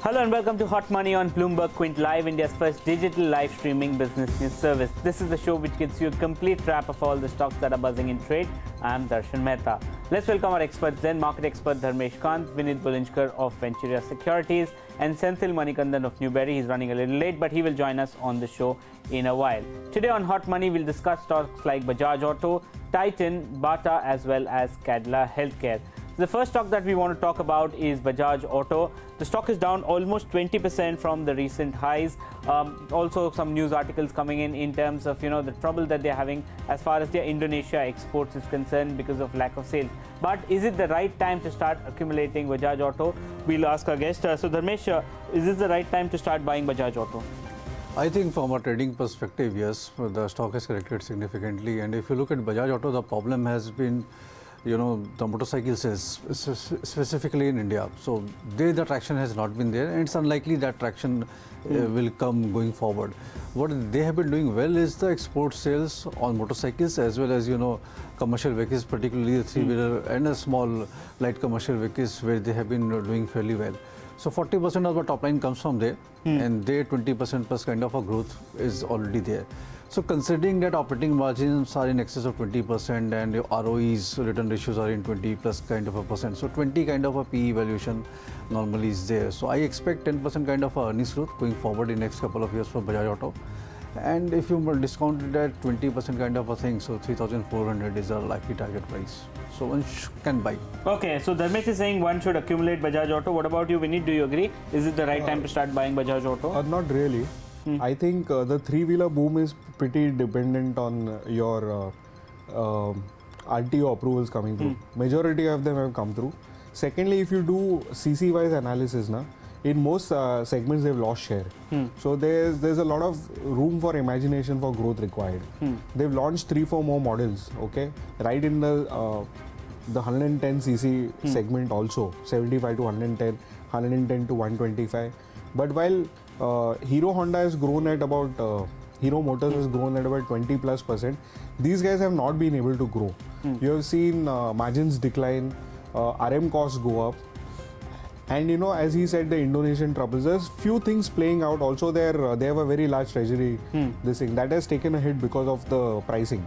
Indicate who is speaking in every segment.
Speaker 1: Hello and welcome to Hot Money on Bloomberg Quint Live, India's first digital live streaming business news service. This is the show which gives you a complete wrap of all the stocks that are buzzing in trade. I'm Darshan Mehta. Let's welcome our experts then, market expert Dharmesh, Kant, Vinit Bolinjkar of Ventura Securities, and Senthil Manikandan of Newberry. He's running a little late, but he will join us on the show in a while. Today on Hot Money, we'll discuss stocks like Bajaj Auto, Titan, Bata, as well as Cadila Healthcare. The first stock that we want to talk about is Bajaj Auto. The stock is down almost 20% from the recent highs. Also, some news articles coming in terms of the trouble that they're having as far as their Indonesia exports is concerned because of lack of sales. But is it the right time to start accumulating Bajaj Auto? We'll ask our guest. So Dharmesh, is this the right time to start buying Bajaj Auto?
Speaker 2: I think from a trading perspective, yes, the stock has corrected significantly. And if you look at Bajaj Auto, the problem has been the motorcycle sales, specifically in India. So the traction has not been there, and it's unlikely that traction will come going forward. What they have been doing well is the export sales on motorcycles as well as commercial vehicles, particularly the three-wheeler and a small light commercial vehicles, where they have been doing fairly well. So 40% of the top line comes from there, and their 20% plus kind of a growth is already there. So considering that operating margins are in excess of 20% and your ROEs, return ratios are in 20 plus kind of a percent. So 20 kind of a PE valuation normally is there. So I expect 10% kind of earnings growth going forward in next couple of years for Bajaj Auto. And if you discount it at 20% kind of a thing, so 3,400 is a likely target price. So one can buy. Okay, so Dharmesh is saying one should accumulate Bajaj Auto. What about you, Vinit? Do you agree? Is it the right time to start buying Bajaj Auto?
Speaker 3: Not really. I think the three-wheeler boom is pretty dependent on your RTO approvals coming through. Majority of them have come through. Secondly, if you do CC-wise analysis, in most segments they've lost share. So there's a lot of room for imagination for growth required. They've launched 3-4 more models, okay, right in the 110cc segment also, 75 to 110, 110 to 125. But while Hero Honda has grown at about, Hero Motors has grown at about 20+%, these guys have not been able to grow. You have seen margins decline, RM costs go up. And as he said, the Indonesian troubles, there's few things playing out. Also, they have a very large treasury, this thing that has taken a hit because of the pricing,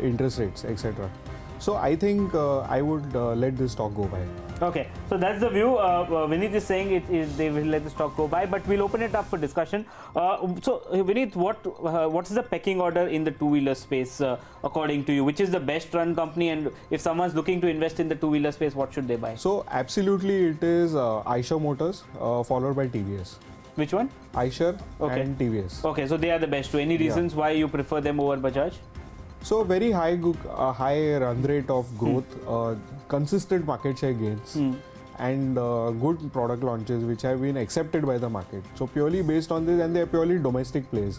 Speaker 3: interest rates, etc. So I think I would let this stock go by.
Speaker 1: Okay, so that's the view. Vinit is saying they will let the stock go by, but we'll open it up for discussion. So Vinit, what's the pecking order in the two-wheeler space according to you? Which is the best run company, and if someone's looking to invest in the two-wheeler space, what should they buy?
Speaker 3: So absolutely it is Eicher Motors followed by TVS.
Speaker 1: Which one?
Speaker 3: Eicher and TVS.
Speaker 1: Okay, so they are the best two. Any reasons why you prefer them over Bajaj?
Speaker 3: So very high run rate of growth, consistent market share gains, and good product launches which have been accepted by the market. So purely based on this, and they are purely domestic plays.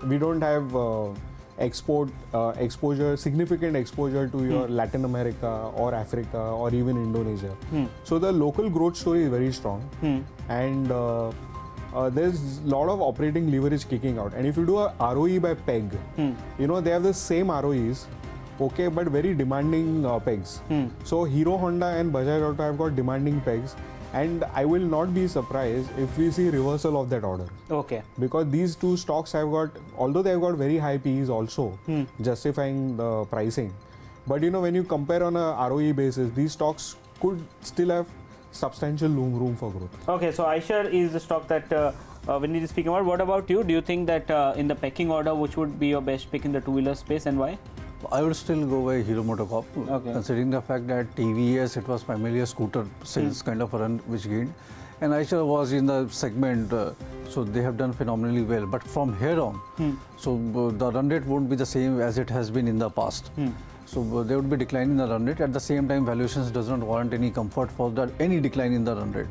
Speaker 3: We don't have export exposure, significant exposure to your Latin America or Africa or even Indonesia. So the local growth story is very strong, and there's a lot of operating leverage kicking out. And if you do a ROE by peg, they have the same ROEs, okay, but very demanding pegs. So Hero Honda and Bajaj Auto have got demanding pegs, and I will not be surprised if we see reversal of that order.
Speaker 1: Okay.
Speaker 3: Because these two stocks have got, although they have got very high PEs also, justifying the pricing. But when you compare on a ROE basis, these stocks could still have substantial room for growth.
Speaker 1: Okay, so Eicher is the stock that Vinit is speaking about. What about you? Do you think that in the pecking order, which would be your best pick in the two-wheeler space, and why?
Speaker 2: I would still go by Hero MotoCorp, considering the fact that TVS, it was primarily a scooter sales kind of a run which gained, and Eicher was in the segment, so they have done phenomenally well. But from here on, so the run rate won't be the same as it has been in the past. So they would be declining the run rate. At the same time, valuations does not warrant any comfort for any decline in the run rate.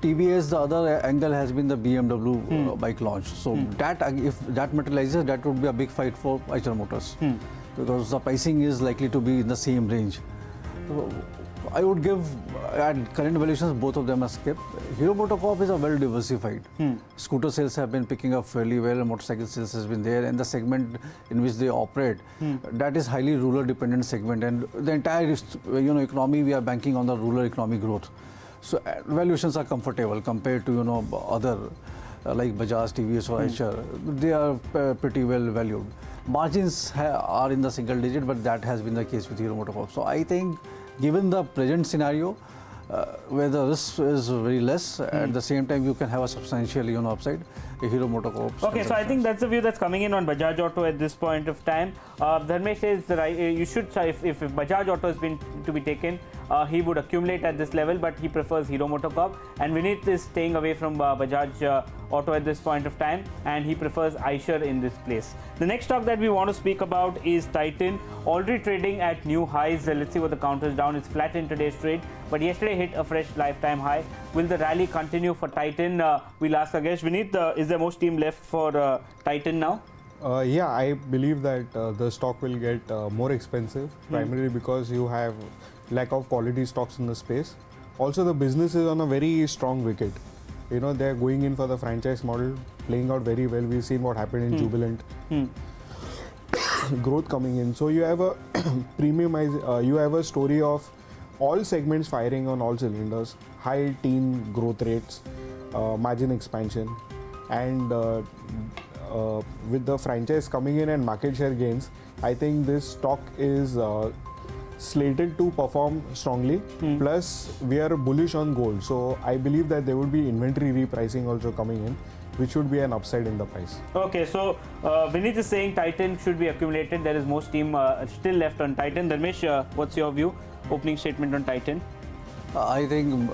Speaker 2: TVS, the other angle has been the BMW bike launch. So that, if that materializes, that would be a big fight for Eicher Motors, because the pricing is likely to be in the same range. So I would give, at current valuations, both of them a skip. Hero MotoCorp is a well diversified. Scooter sales have been picking up fairly well, motorcycle sales has been there, and the segment in which they operate, that is highly rural dependent segment, and the entire economy, we are banking on the rural economy growth. So valuations are comfortable compared to other like Bajaj, TVS or Eicher. They are pretty well valued. Margins are in the single digit, but that has been the case with Hero MotoCorp. So I think given the present scenario, where the risk is very less, at the same time you can have a substantial upside, Hero MotoCorp.
Speaker 1: Okay, so I think that's the view that's coming in on Bajaj Auto at this point of time. Dharmesh says you should, if Bajaj Auto has been to be taken, he would accumulate at this level, but he prefers Hero MotoCorp. And Vinit is staying away from Bajaj Auto at this point of time, and he prefers Eicher in this place. The next stock that we want to speak about is Titan, already trading at new highs. Let's see what the counter is down. It's flat in today's trade, but yesterday hit a fresh lifetime high. Will the rally continue for Titan? We'll ask our guest. Vinit, is there more steam left for Titan now?
Speaker 3: Yeah, I believe that the stock will get more expensive, primarily because you have lack of quality stocks in the space. Also, the business is on a very strong wicket. They're going in for the franchise model, playing out very well. We've seen what happened in Jubilant. Growth coming in. So you have a you have a story of all segments firing on all cylinders, high teen growth rates, margin expansion, and with the franchise coming in and market share gains, I think this stock is slated to perform strongly. Plus, we are bullish on gold, so I believe that there would be inventory repricing also coming in, which would be an upside in the price.
Speaker 1: Okay, so Vinit is saying Titan should be accumulated. There is more steam still left on Titan. Dharmesh, what's your view? Opening statement on Titan?
Speaker 2: I think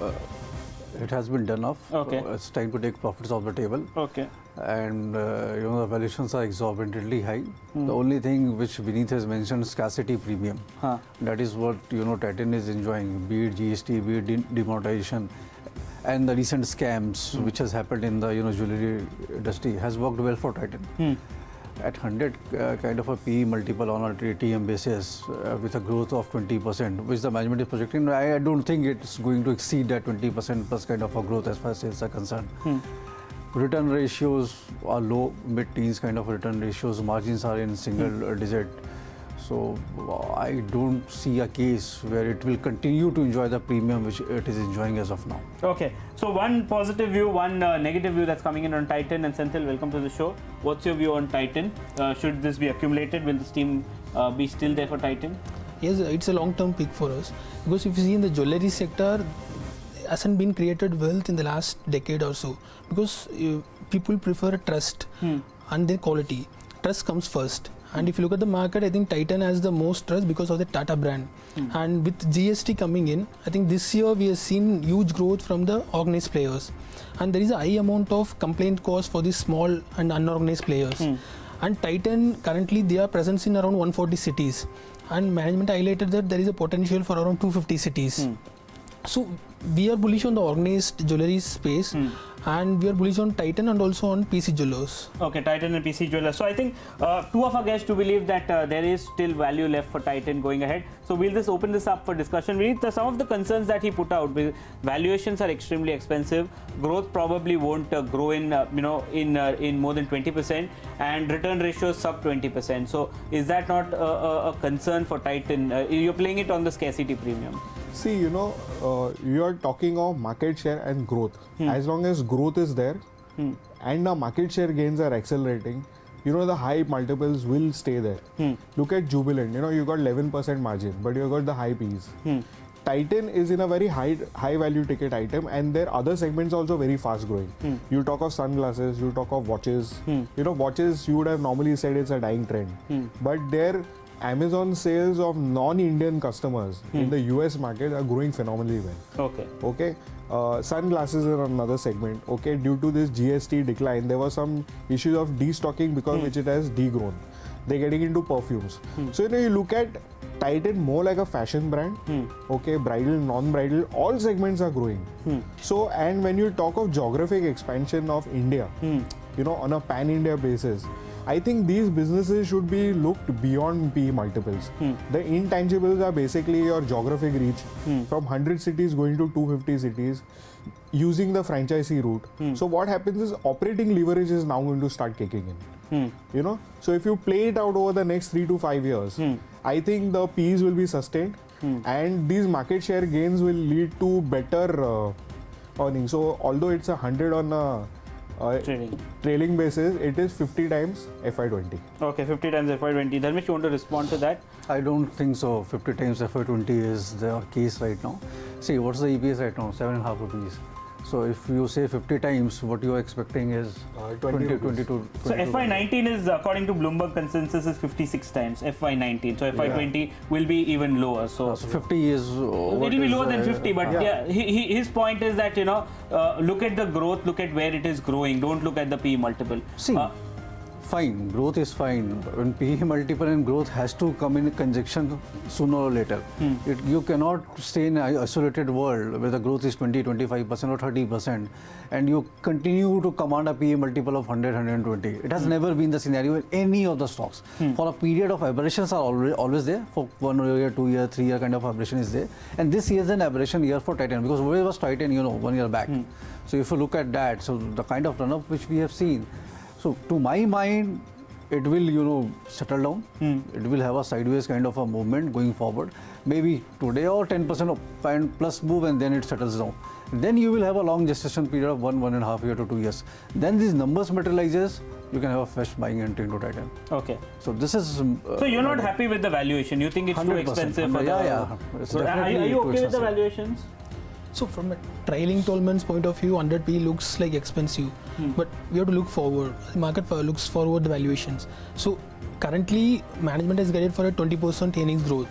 Speaker 2: it has been done off.
Speaker 1: Okay.
Speaker 2: It's time to take profits off the table.
Speaker 1: Okay.
Speaker 2: And the valuations are exorbitantly high. The only thing which Vinit has mentioned, scarcity premium. That is what Titan is enjoying, be it GST, be it demonetization, and the recent scams which has happened in the jewelry industry has worked well for Titan. At 100 kind of a PE multiple on a TM basis with a growth of 20%, which the management is projecting, I don't think it's going to exceed that 20% plus kind of a growth as far as sales are concerned. Return ratios are low, mid-teens kind of return ratios, margins are in single digit. So I don't see a case where it will continue to enjoy the premium which it is enjoying as of now.
Speaker 1: Okay, so one positive view, one negative view that's coming in on Titan. And Senthil, welcome to the show. What's your view on Titan? Should this be accumulated? Will the steam be still there for Titan?
Speaker 4: Yes, it's a long-term pick for us, because if you see in the jewelry sector, hasn't been created wealth in the last decade or so, because people prefer trust and their quality. Trust comes first. And if you look at the market, I think Titan has the most trust because of the Tata brand. And with GST coming in, I think this year we have seen huge growth from the organized players. And there is a high amount of complaint cost for the small and unorganized players. And Titan, currently they are present in around 140 cities. And management highlighted that there is a potential for around 250 cities. So we are bullish on the organized jewelry space, and we are bullish on Titan and also on PC jewelers.
Speaker 1: Okay, Titan and PC jewelers. So I think two of our guests to believe that there is still value left for Titan going ahead. So we'll just open this up for discussion. Some of the concerns that he put out, valuations are extremely expensive. Growth probably won't grow in in more than 20%, and return ratios sub 20%. So is that not a concern for Titan? You're playing it on the scarcity premium.
Speaker 3: See, you are talking of market share and growth. As long as growth is there and the market share gains are accelerating, the high multiples will stay there. Look at Jubilant, you got 11% margin, but you got the high Ps. Titan is in a very high value ticket item, and their other segments also very fast growing. You talk of sunglasses, you talk of watches. Watches you would have normally said it's a dying trend, but their Amazon sales of non-Indian customers in the US market are growing phenomenally well. Okay. Sunglasses are another segment. Okay, due to this GST decline, there was some issues of destocking because which it has degrown. They're getting into perfumes. So you look at Titan more like a fashion brand. Okay, bridal, non-bridal, all segments are growing. So, and when you talk of geographic expansion of India, on a pan-India basis, I think these businesses should be looked beyond PE multiples. The intangibles are basically your geographic reach from 100 cities going to 250 cities using the franchisee route. So what happens is operating leverage is now going to start kicking in. So if you play it out over the next 3 to 5 years, I think the PEs will be sustained. and these market share gains will lead to better earnings. So although it's 100 on a trailing basis, it is 50 times FY20.
Speaker 1: Okay, 50 times FY20. Dharmesh, you want to respond to that?
Speaker 2: I don't think so. 50 times FY20 is the case right now. See, what's the EPS right now? 7.5 rupees. So if you say 50 times, what you are expecting is 22.
Speaker 1: So FY19 is, according to Bloomberg consensus, is 56 times FY19. So FY20 will be even lower. So
Speaker 2: 50 is
Speaker 1: it will be lower than 50. But his point is that, you know, look at the growth, look at where it is growing. Don't look at the P multiple.
Speaker 2: See, fine, growth is fine. When PE multiple and growth has to come in conjunction sooner or later. You cannot stay in an isolated world where the growth is 20, 25% or 30% and you continue to command a PE multiple of 100, 120. It has never been the scenario in any of the stocks. For a period of aberrations are always there. For 1 year, 2 year, 3 year kind of aberration is there. And this year is an aberration year for Titan because where was Titan, you know, 1 year back. So if you look at that, so the kind of run-up which we have seen, so to my mind, it will, you know, settle down. It will have a sideways kind of a movement going forward. Maybe today or 10% plus move and then it settles down. Then you will have a long gestation period of 1.5 year to 2 years. Then these numbers materializes, you can have a fresh buying entry into Titan.
Speaker 1: Okay.
Speaker 2: So this is...
Speaker 1: so you're not happy with the valuation? You think it's too expensive? For
Speaker 2: It's
Speaker 1: are you okay with the valuations?
Speaker 4: So from a trailing 12 months point of view, 100 P looks like expensive, but we have to look forward. The market looks forward the valuations. So currently management is guided for a 20% earnings growth,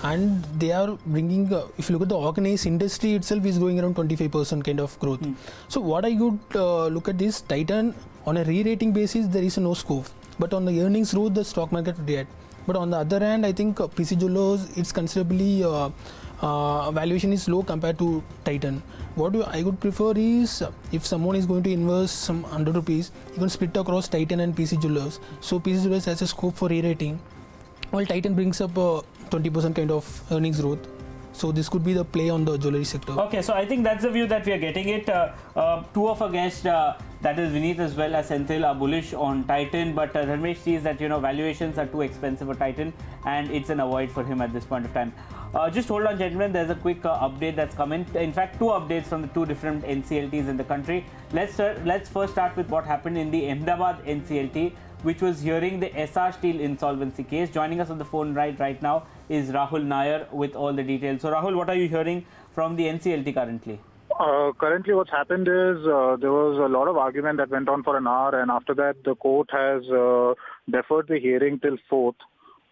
Speaker 4: and they are bringing. If you look at the organized industry itself is going around 25% kind of growth. So what I would look at this Titan on a re-rating basis, there is no scope, but on the earnings growth, the stock market would react. But on the other hand, I think PC Jewellers, it's considerably valuation is low compared to Titan. What I would prefer is if someone is going to invest some 100 rupees, you can split across Titan and PC Jewellers. So PC Jewellers has a scope for re-rating, while Titan brings up 20% kind of earnings growth. So this could be the play on the jewelry sector.
Speaker 1: Okay, so I think that's the view that we are getting it. Two of our guests, that is Vinit as well as Senthil, are bullish on Titan, but Dharmesh sees that, you know, valuations are too expensive for Titan and it's an avoid for him at this point of time. Just hold on, gentlemen. There's a quick update that's come in. In fact, 2 updates from the 2 different NCLTs in the country. Let's first start with what happened in the Ahmedabad NCLT, which was hearing the SR Steel insolvency case. Joining us on the phone right now is Rahul Nair with all the details. So Rahul, what are you hearing from the NCLT currently?
Speaker 5: Currently what's happened is there was a lot of argument that went on for an hour, and after that the court has deferred the hearing till 4th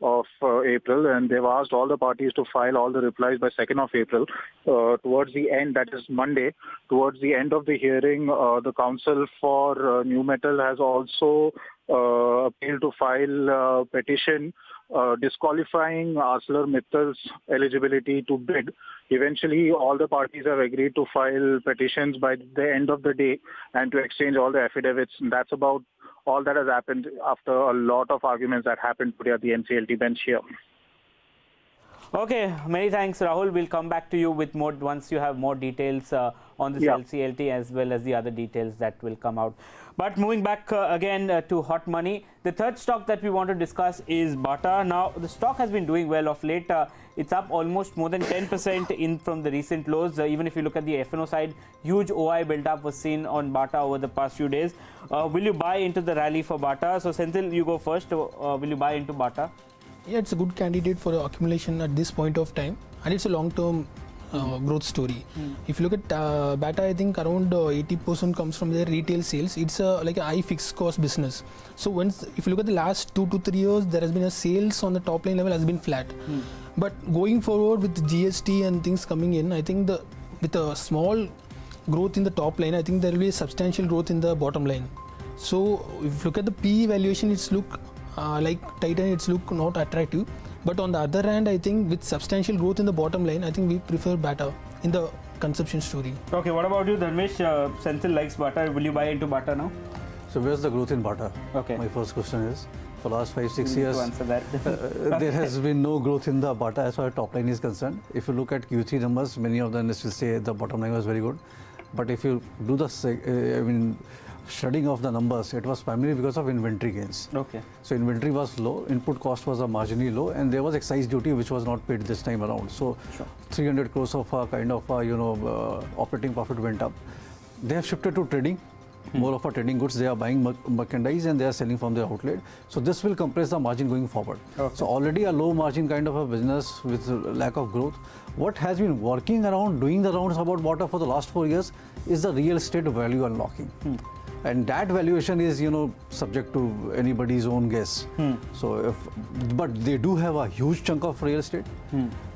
Speaker 5: of April, and they've asked all the parties to file all the replies by 2nd of April. Towards the end, that is Monday, towards the end of the hearing, the Council for New Metal has also appealed to file a petition disqualifying ArcelorMittal's eligibility to bid. Eventually, all the parties have agreed to file petitions by the end of the day and to exchange all the affidavits. And that's about all that has happened after a lot of arguments that happened today at the NCLT bench here.
Speaker 1: Okay, many thanks, Rahul. We'll come back to you with more once you have more details on this LCLT as well as the other details that will come out. But moving back again to hot money, the third stock that we want to discuss is Bata. Now, the stock has been doing well of late. It's up almost more than 10% in from the recent lows. Even if you look at the F&O side, huge OI build-up was seen on Bata over the past few days. Will you buy into the rally for Bata? So, Senthil, you go first. Will you buy into Bata?
Speaker 4: Yeah, it's a good candidate for accumulation at this point of time, and it's a long-term growth story. If you look at Bata, I think around 80% comes from their retail sales. It's like a high fixed cost business. So if you look at the last 2 to 3 years, there has been a sales on the top line level has been flat. But going forward with the GST and things coming in, I think with a small growth in the top line, I think there will be a substantial growth in the bottom line. So if you look at the PE valuation, it's look like Titan, it's look not attractive. But on the other hand, I think with substantial growth in the bottom line, I think we prefer Bata in the consumption story.
Speaker 1: Okay, what about you, Dharmesh? Senthil likes Bata. Will you buy into Bata now?
Speaker 2: So where's the growth in Bata?
Speaker 1: Okay.
Speaker 2: My first question is, for the last 5-6 years,
Speaker 1: to answer that.
Speaker 2: there has been no growth in the Bata as far as top line is concerned. If you look at Q3 numbers, many of the analysts will say the bottom line was very good. But if you do the shredding of the numbers, it was primarily because of inventory gains.
Speaker 1: Okay.
Speaker 2: So inventory was low, input cost was marginally low, and there was excise duty which was not paid this time around. So 300 crores of kind of operating profit went up. They have shifted to trading. More of a trading goods, they are buying merchandise and they are selling from their outlet. So this will compress the margin going forward. Okay. So already a low margin kind of a business with lack of growth. What has been working around, doing the rounds about Bata for the last 4 years is the real estate value unlocking. And that valuation is, subject to anybody's own guess. So but they do have a huge chunk of real estate.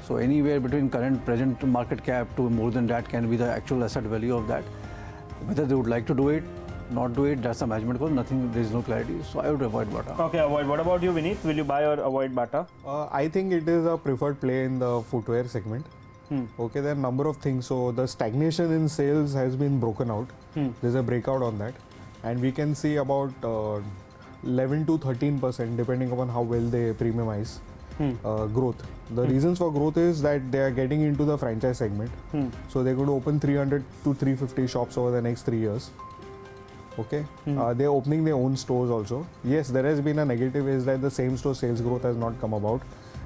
Speaker 2: So anywhere between present market cap to more than that can be the actual asset value of that. Whether they would like to do it, not do it, that's a management call. Nothing, there is no clarity. So I would avoid Bata.
Speaker 1: Okay, avoid. What about you, Vinit? Will you buy or avoid Bata?
Speaker 3: I think it is a preferred play in the footwear segment. Okay, there are a number of things. So the stagnation in sales has been broken out. There's a breakout on that. And we can see about 11 to 13% depending upon how well they premiumize growth. The reasons for growth is that they are getting into the franchise segment. So they could open 300 to 350 shops over the next 3 years. Okay, they're opening their own stores also. Yes, there has been a negative is that the same store sales growth has not come about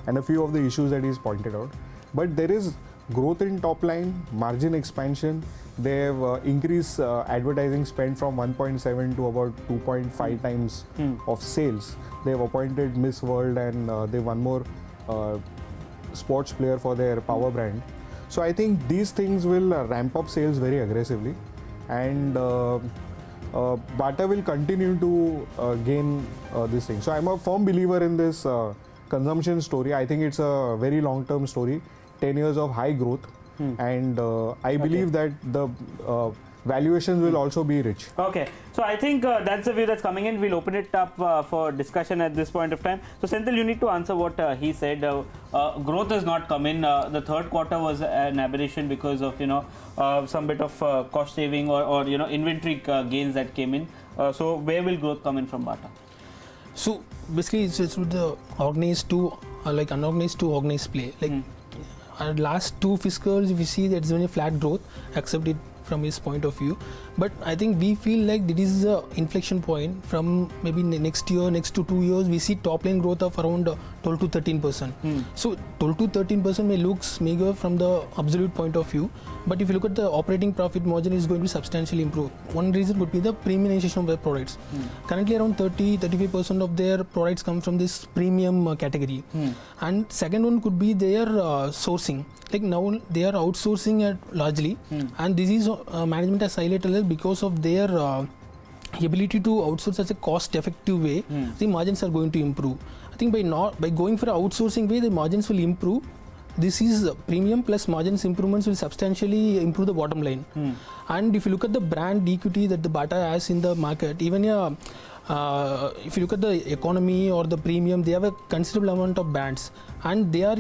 Speaker 3: and a few of the issues that he's pointed out. But there is growth in top line, margin expansion. They have increased advertising spend from 1.7 to about 2.5 times of sales. They have appointed Miss World and they one more sports player for their power brand. So I think these things will ramp up sales very aggressively, and Bata will continue to gain this thing. So I'm a firm believer in this consumption story. I think it's a very long-term story, 10 years of high growth, and I believe that the valuations will also be rich.
Speaker 1: Okay, so I think that's the view that's coming in. We'll open it up for discussion at this point of time. So Senthil, you need to answer what he said. Growth has not come in. The third quarter was an aberration because of some bit of cost saving or inventory gains that came in. So where will growth come in from Bata?
Speaker 4: So basically, it's with the organized to like unorganized to organized play. Like our last two fiscals, if you see, that's only flat growth, except it from his point of view. But I think we feel like this is a inflection point. From maybe next year, next to 2 years, we see top line growth of around 12 to 13%. So 12 to 13% may looks meager from the absolute point of view, but if you look at the operating profit margin, is going to be substantially improved. One reason would be the premiumization of their products. Currently around 30-35% of their products come from this premium category. And second one could be their sourcing. Like now they are outsourcing it largely, and this is management has highlighted because of their ability to outsource as a cost-effective way. The margins are going to improve. I think by going for an outsourcing way, the margins will improve. This is premium plus margins improvements will substantially improve the bottom line. And if you look at the brand equity that the Bata has in the market, even if you look at the economy or the premium, they have a considerable amount of brands, and they are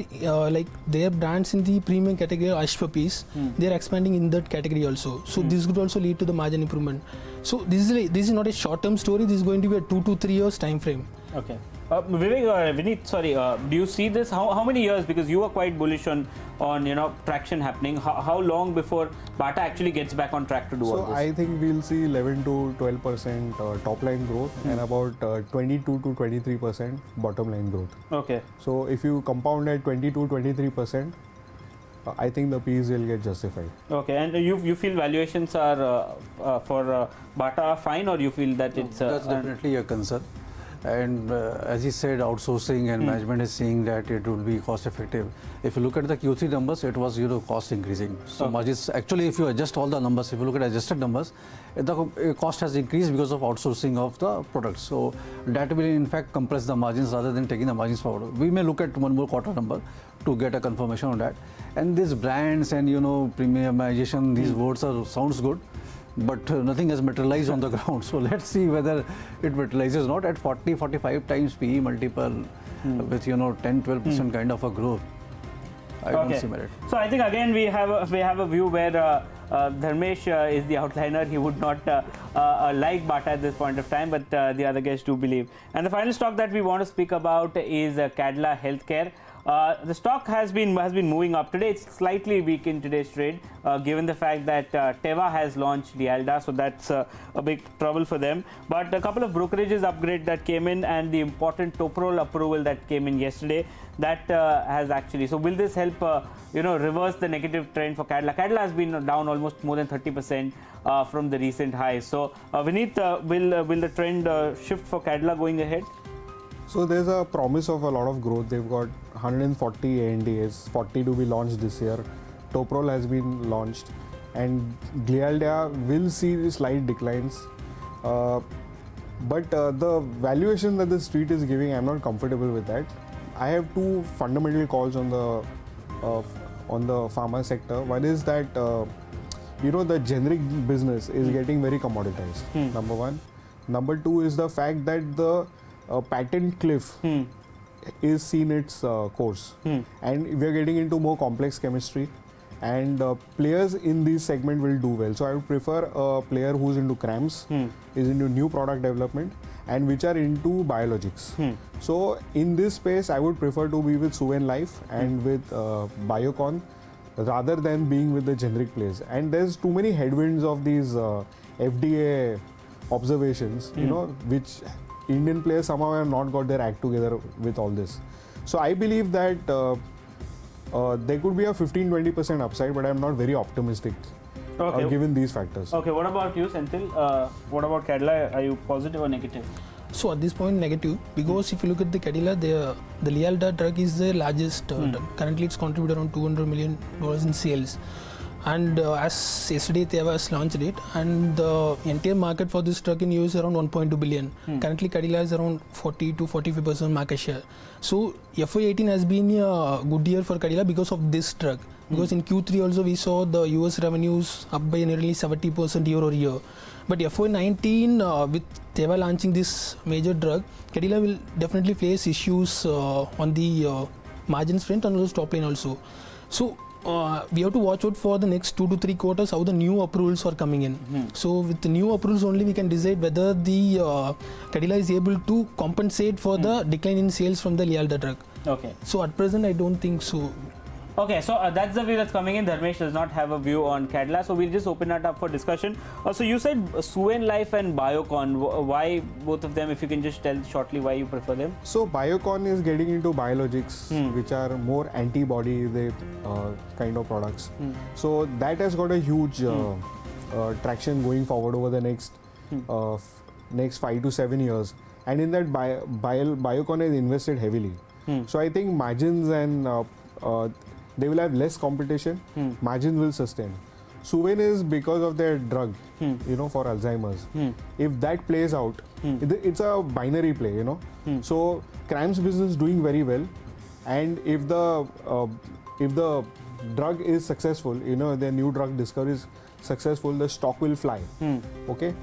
Speaker 4: like their brands in the premium category are Hush Puppies. They are expanding in that category also. So this could also lead to the margin improvement. So this is not a short-term story. This is going to be a 2 to 3 years time frame.
Speaker 1: Okay. Vinit, sorry, do you see this? How many years? Because you are quite bullish on traction happening. How long before Bata actually gets back on track to do all this?
Speaker 3: So I think we'll see 11 to 12% top line growth and about 22 to 23% bottom line growth.
Speaker 1: Okay.
Speaker 3: So if you compound at 22-23%, I think the P's will get justified.
Speaker 1: Okay, and you feel valuations are for Bata fine, or you feel that it's
Speaker 2: that's definitely a concern. And as he said, outsourcing and management is seeing that it will be cost effective. If you look at the Q3 numbers, it was cost increasing. So margins, actually if you adjust all the numbers, if you look at adjusted numbers, the cost has increased because of outsourcing of the products. So that will in fact compress the margins rather than taking the margins forward. We may look at one more quarter number to get a confirmation on that. And these brands and premiumization, these words sounds good, but nothing has materialized on the ground. So let's see whether it materializes or not. At 40-45 times PE multiple with 10-12% kind of a growth, I don't see merit.
Speaker 1: So I think again we have a view where Dharmesh is the outliner. He would not like Bata at this point of time, but the other guys do believe. And the final stock that we want to speak about is Cadila Healthcare. The stock has been moving up today. It's slightly weak in today's trade, given the fact that Teva has launched Lialda, so that's a big trouble for them. But a couple of brokerages upgrade that came in, and the important Toprol approval that came in yesterday, that has actually. So will this help reverse the negative trend for Cadila? Cadila has been down almost more than 30% from the recent highs. So Vinit, will the trend shift for Cadila going ahead?
Speaker 3: So there's a promise of a lot of growth. They've got 140 ANDAs, 40 to be launched this year. Toprol has been launched, and Glialda will see slight declines. But the valuation that the street is giving, I'm not comfortable with that. I have two fundamental calls on the pharma sector. One is that the generic business is getting very commoditized. Number one. Number two is the fact that the patent cliff is seen its course, and we are getting into more complex chemistry, and players in this segment will do well. So I would prefer a player who's into CRAMS, is into new product development, and which are into biologics. So in this space, I would prefer to be with Suven Life and with Biocon rather than being with the generic players. And there's too many headwinds of these FDA observations, which Indian players somehow have not got their act together with all this. So I believe that there could be a 15-20% upside, but I'm not very optimistic given these factors.
Speaker 1: Okay, what about you, Senthil? What about Cadila? Are you positive or negative?
Speaker 4: So at this point, negative, because if you look at the Cadila, the Lialda drug is the largest drug. Currently, it's contributed around $200 million in sales. And as yesterday Teva has launched it, and the entire market for this drug in US is around 1.2 billion. Currently Cadila is around 40 to 45% market share. So FY18 has been a good year for Cadila because of this drug. Because in Q3 also we saw the US revenues up by nearly 70% year over year. But FY19 with Teva launching this major drug, Cadila will definitely face issues on the margins front and also top line also. So we have to watch out for the next 2 to 3 quarters how the new approvals are coming in. So with the new approvals only we can decide whether the Cadila is able to compensate for the decline in sales from the Lialda drug.
Speaker 1: Okay.
Speaker 4: So at present I don't think so.
Speaker 1: Okay, so that's the view that's coming in. Dharmesh does not have a view on Cadila, so we'll just open that up for discussion. So you said Suven Life and Biocon. Why both of them? If you can just tell shortly why you prefer them.
Speaker 3: So Biocon is getting into biologics, which are more antibody kind of products. So that has got a huge traction going forward over the next 5 to 7 years. And in that Biocon has invested heavily. So I think margins and they will have less competition, margins will sustain. Suven is because of their drug, for Alzheimer's. If that plays out, it's a binary play, So CRAMS business is doing very well, and if the drug is successful, their new drug discovery is successful, the stock will fly. Okay,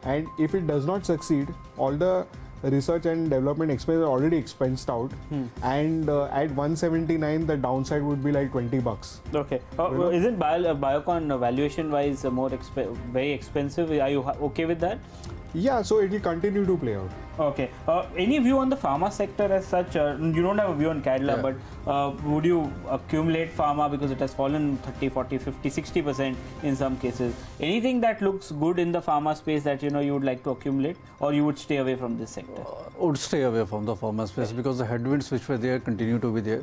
Speaker 3: and if it does not succeed, all the research and development expenses are already expensed out, and at 179 the downside would be like $20.
Speaker 1: Okay, isn't Biocon valuation wise very expensive? Are you okay with that?
Speaker 3: Yeah, so it will continue to play out.
Speaker 1: Okay. Any view on the pharma sector as such? You don't have a view on Cadila, but would you accumulate pharma because it has fallen 30, 40, 50, 60% in some cases? Anything that looks good in the pharma space that you would like to accumulate, or you would stay away from this sector?
Speaker 2: Would stay away from the pharma space because the headwinds which were there continue to be there.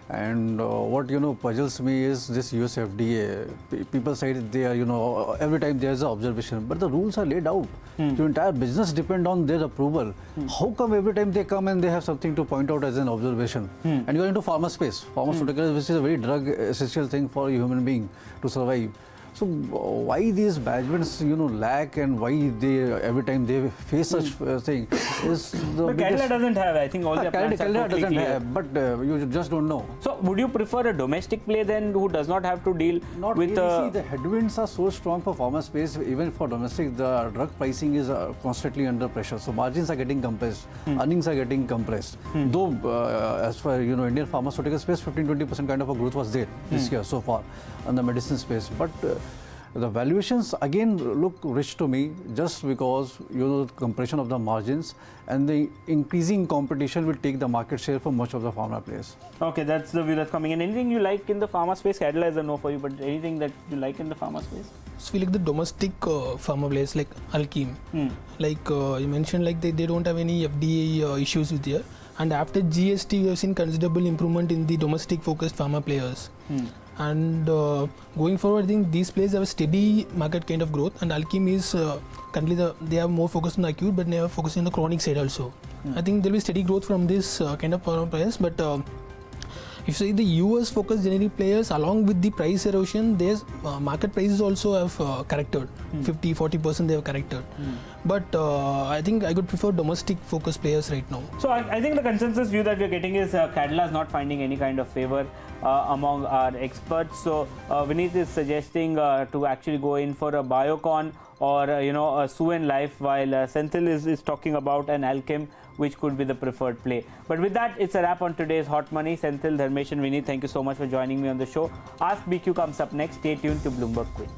Speaker 2: And what puzzles me is this US FDA. People say they are every time there is an observation, but the rules are laid out. Your entire business depend on their approval. How come every time they come and they have something to point out as an observation? And you are into pharma space, pharmaceuticals, which is a very drug essential thing for a human being to survive. So why these managements lack, and why they every time they face such thing is the
Speaker 1: But Cadila doesn't have, I think all the plants are totally
Speaker 2: doesn't
Speaker 1: clear.
Speaker 2: have, but you just don't know.
Speaker 1: So would you prefer a domestic play then who does not have to deal
Speaker 2: Not
Speaker 1: with
Speaker 2: really. See, the headwinds are so strong for pharma space. Even for domestic, the drug pricing is constantly under pressure. So margins are getting compressed, earnings are getting compressed. Though as for Indian pharmaceutical space, 15-20% kind of a growth was there this year so far on the medicine space, but The valuations again look rich to me, just because the compression of the margins and the increasing competition will take the market share for much of the pharma players.
Speaker 1: Okay, that's the view that's coming in. Anything you like in the pharma space? Cadila is a no for you, but anything that you like in the pharma space?
Speaker 4: So we like the domestic pharma players like Alkem. Like you mentioned, like they don't have any FDA issues with there. And after GST, we have seen considerable improvement in the domestic focused pharma players. And going forward, I think these players have a steady market kind of growth. And Alkem is currently they are more focused on the acute, but they are focusing on the chronic side also. I think there will be steady growth from this kind of pharma players. But if you see the US focused generic players, along with the price erosion, their market prices also have corrected. 50-40% they have corrected. But I think I could prefer domestic focused players right now.
Speaker 1: So I think the consensus view that we are getting is Cadila is not finding any kind of favor among our experts. So Vinit is suggesting to actually go in for a Biocon or a Suven Life, while Senthil is talking about an Alkem, which could be the preferred play. But with that, it's a wrap on today's Hot Money. Senthil, Dharmesh and Vinit, thank you so much for joining me on the show. Ask BQ comes up next. Stay tuned to Bloomberg Quint.